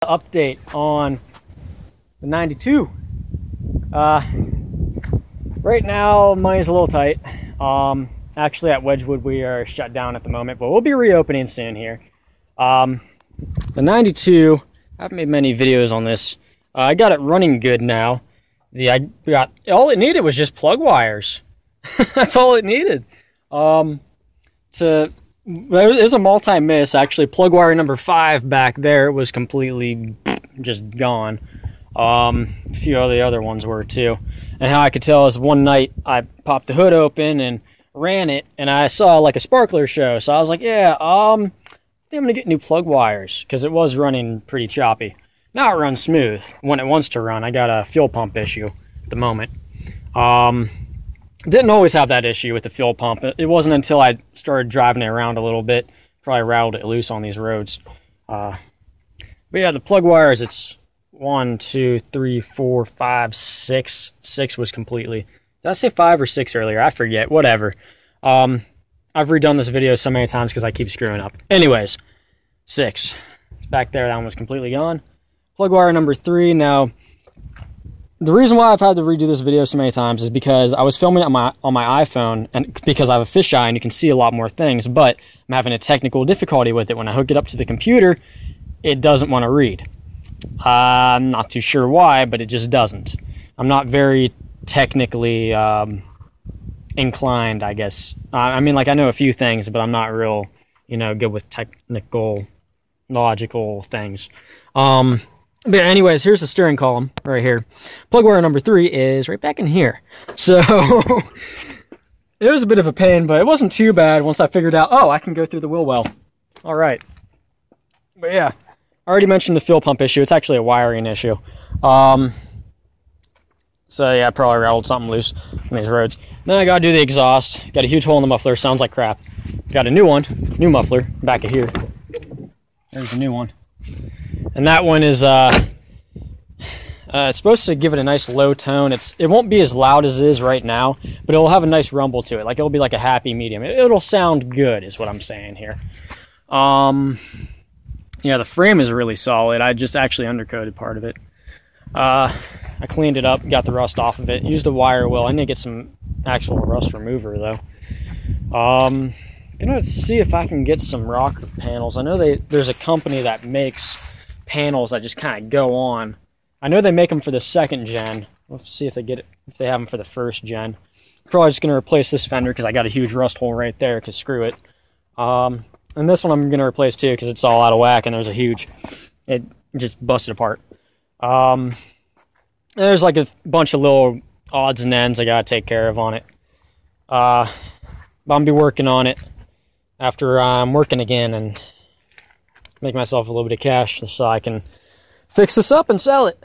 Update on the 92. Right now money's a little tight. Actually at Wedgwood we are shut down at the moment, but we'll be reopening soon here. The 92, I haven't made many videos on this. I got it running good now. All it needed was just plug wires. That's all it needed. There's a multi-miss. Actually, plug wire number 5 back there was completely just gone. A few of the other ones were too. And how I could tell is one night I popped the hood open and ran it, and I saw like a sparkler show. So I was like, yeah, I think I'm gonna get new plug wires because it was running pretty choppy. Now it runs smooth when it wants to run. I got a fuel pump issue at the moment. Didn't always have that issue with the fuel pump. It wasn't until I started driving it around a little bit, probably rattled it loose on these roads. But yeah, the plug wires, it's 1, 2, 3, 4, 5, 6. 6 was completely... Did I say 5 or 6 earlier? I forget. Whatever. I've redone this video so many times because I keep screwing up. Anyways, 6. Back there, that one was completely gone. Plug wire number 3. Now, the reason why I've had to redo this video so many times is because I was filming it on my iPhone, and because I have a fisheye and you can see a lot more things, but I'm having a technical difficulty with it. When I hook it up to the computer, it doesn't want to read. I'm not too sure why, but it just doesn't. I'm not very technically inclined, I guess. I mean, like, I know a few things, but I'm not real, good with technical, logical things. But anyways, here's the steering column right here. Plug wire number 3 is right back in here. So it was a bit of a pain, but it wasn't too bad once I figured out, oh, I can go through the wheel well. All right. But yeah, I already mentioned the fuel pump issue. It's actually a wiring issue. So yeah, I probably rattled something loose on these roads. Then I gotta do the exhaust. Got a huge hole in the muffler. Sounds like crap. Got a new one, new muffler back of here. There's the new one. And that one is it's supposed to give it a nice low tone. It won't be as loud as it is right now, but it'll have a nice rumble to it. Like, it'll be like a happy medium. It'll sound good is what I'm saying here. Yeah, the frame is really solid. I just actually undercoated part of it. I cleaned it up, got the rust off of it, used a wire wheel. I need to get some actual rust remover though. Gonna see if I can get some rocker panels. I know there's a company that makes panels that just kind of go on. I know they make them for the 2nd gen. We'll see if they have them for the 1st gen. Probably just gonna replace this fender because I got a huge rust hole right there. Cause screw it. And this one I'm gonna replace too because it's all out of whack and it just busted apart. There's like a bunch of little odds and ends I gotta take care of on it. But I'm gonna be working on it after I'm working again and make myself a little bit of cash so I can fix this up and sell it.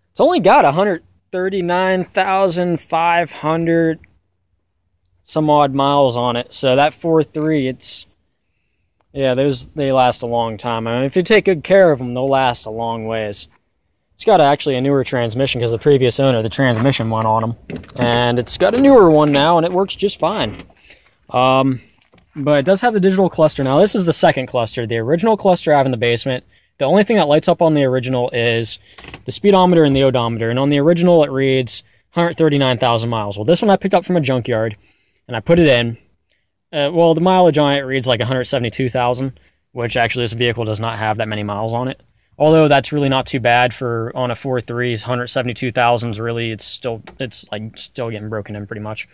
It's only got 139,500 some odd miles on it. So that 4.3, they last a long time. I mean, if you take good care of them, they'll last a long ways. It's got actually a newer transmission because the previous owner, the transmission went on them. And it's got a newer one now and it works just fine. But it does have the digital cluster. Now, this is the 2nd cluster. The original cluster I have in the basement. The only thing that lights up on the original is the speedometer and the odometer. And on the original, it reads 139,000 miles. Well, this one I picked up from a junkyard, and I put it in. Well, the mileage on it reads like 172,000, which actually this vehicle does not have that many miles on it. Although that's really not too bad for on a 4.3. 172,000 is really, it's still getting broken in pretty much.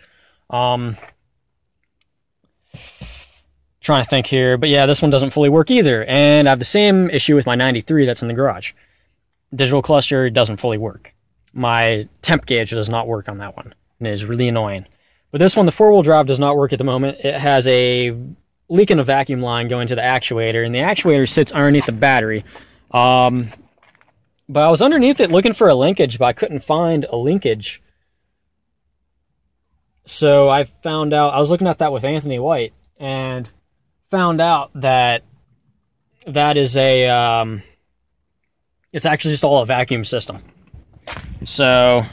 Trying to think here, but yeah, this one doesn't fully work either. And I have the same issue with my 93 that's in the garage. Digital cluster doesn't fully work. My temp gauge does not work on that one, and it is really annoying. But this one, the 4-wheel drive, does not work at the moment. It has a leak in a vacuum line going to the actuator, and the actuator sits underneath the battery. But I was underneath it looking for a linkage, but I couldn't find a linkage. So I found out, I was looking at that with Anthony White, and found out that is a, it's actually just all a vacuum system. So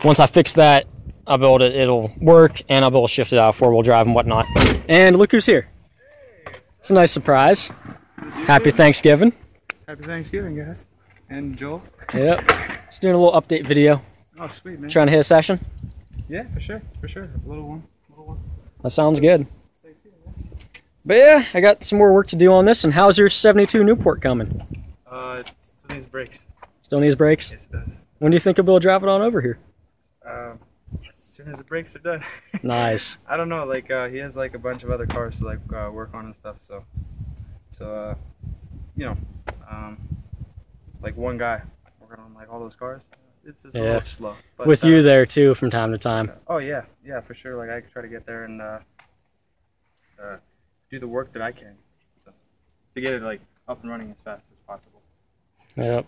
once I fix that, I'll be able to, it'll work, and I'll be able to shift it out of 4-wheel drive and whatnot. And look who's here. It's a nice surprise. Happy Thanksgiving. Happy Thanksgiving, guys. And Joel. Yep. Just doing a little update video. Oh, sweet, man. Trying to hit a session? Yeah, for sure. A little one. That sounds good. But yeah, I got some more work to do on this. And how's your 72 Newport coming? It still needs brakes. Still needs brakes? Yes, it does. When do you think you'll be able to drive it on over here? As soon as the brakes are done. Nice. I don't know, like, he has, like, a bunch of other cars to, like, work on and stuff, so, you know, like, one guy working on, like, all those cars, it's just a little slow. But, with you there, too, from time to time. Oh, yeah, for sure, like, I try to get there and, do the work that I can, so, to get it, like, up and running as fast as possible. Yep.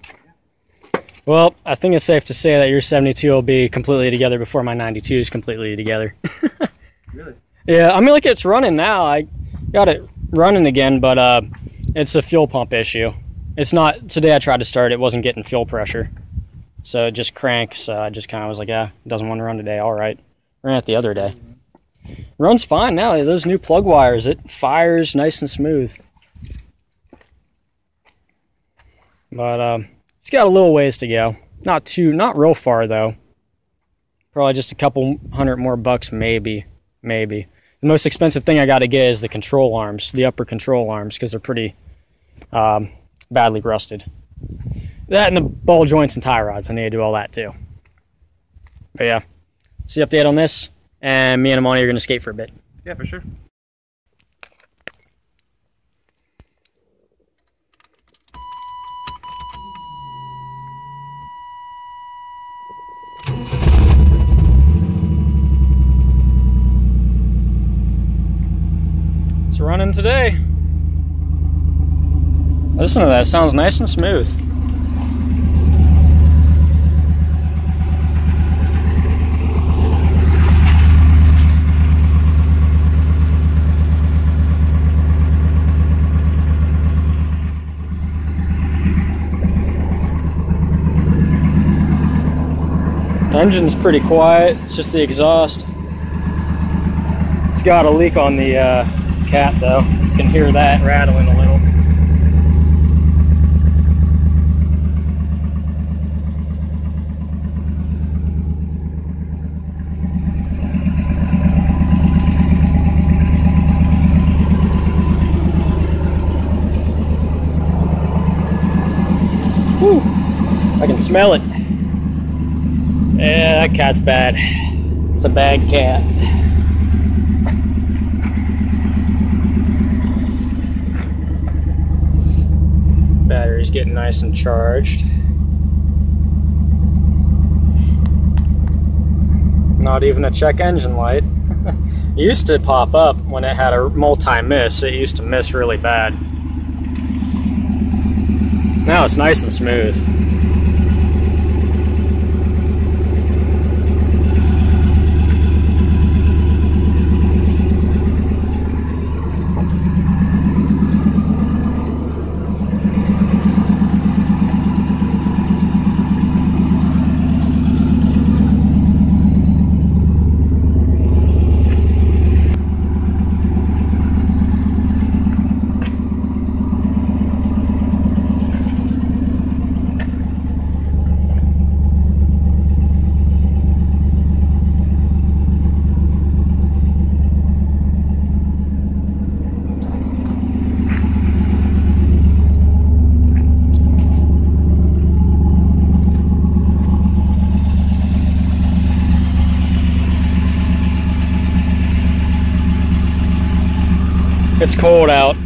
Well, I think it's safe to say that your 72 will be completely together before my 92 is completely together. Really? Yeah, I mean, like, it's running now. I got it running again, but it's a fuel pump issue. It's not, today I tried to start, it wasn't getting fuel pressure. So it just cranked, so I just kind of was like, yeah, it doesn't want to run today, all right. Ran it the other day. Runs fine now, those new plug wires, it fires nice and smooth. But it's got a little ways to go. Not real far though. Probably just a couple $100 more bucks, maybe. The most expensive thing I got to get is the control arms, the upper control arms, because they're pretty badly rusted. That and the ball joints and tie rods, I need to do all that too. But yeah, that's the update on this, and me and Amani are going to skate for a bit. Yeah, for sure. It's running today. Listen to that, it sounds nice and smooth. The engine's pretty quiet, it's just the exhaust. It's got a leak on the cat though. You can hear that rattling a little. Whew. I can smell it. Yeah, that cat's bad. It's a bad cat. Battery's getting nice and charged. Not even a check engine light. It used to pop up when it had a multi-miss. It used to miss really bad. Now it's nice and smooth. It's cold out.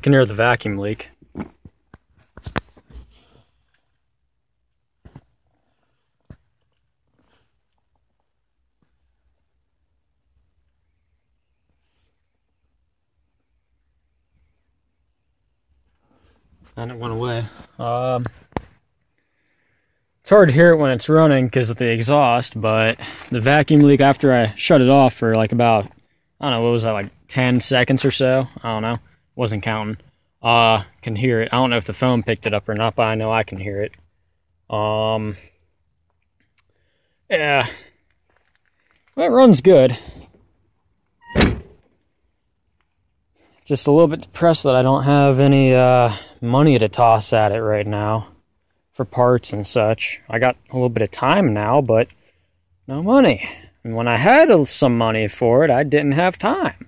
can hear the vacuum leak. And it went away. It's hard to hear it when it's running because of the exhaust, but the vacuum leak after I shut it off for like about, I don't know, what was that, like 10 seconds or so? I don't know. Wasn't counting. Can hear it. I don't know if the phone picked it up or not, but I know I can hear it. Yeah. Well, it runs good. Just a little bit depressed that I don't have any money to toss at it right now for parts and such. I got a little bit of time now, but no money. And when I had some money for it, I didn't have time.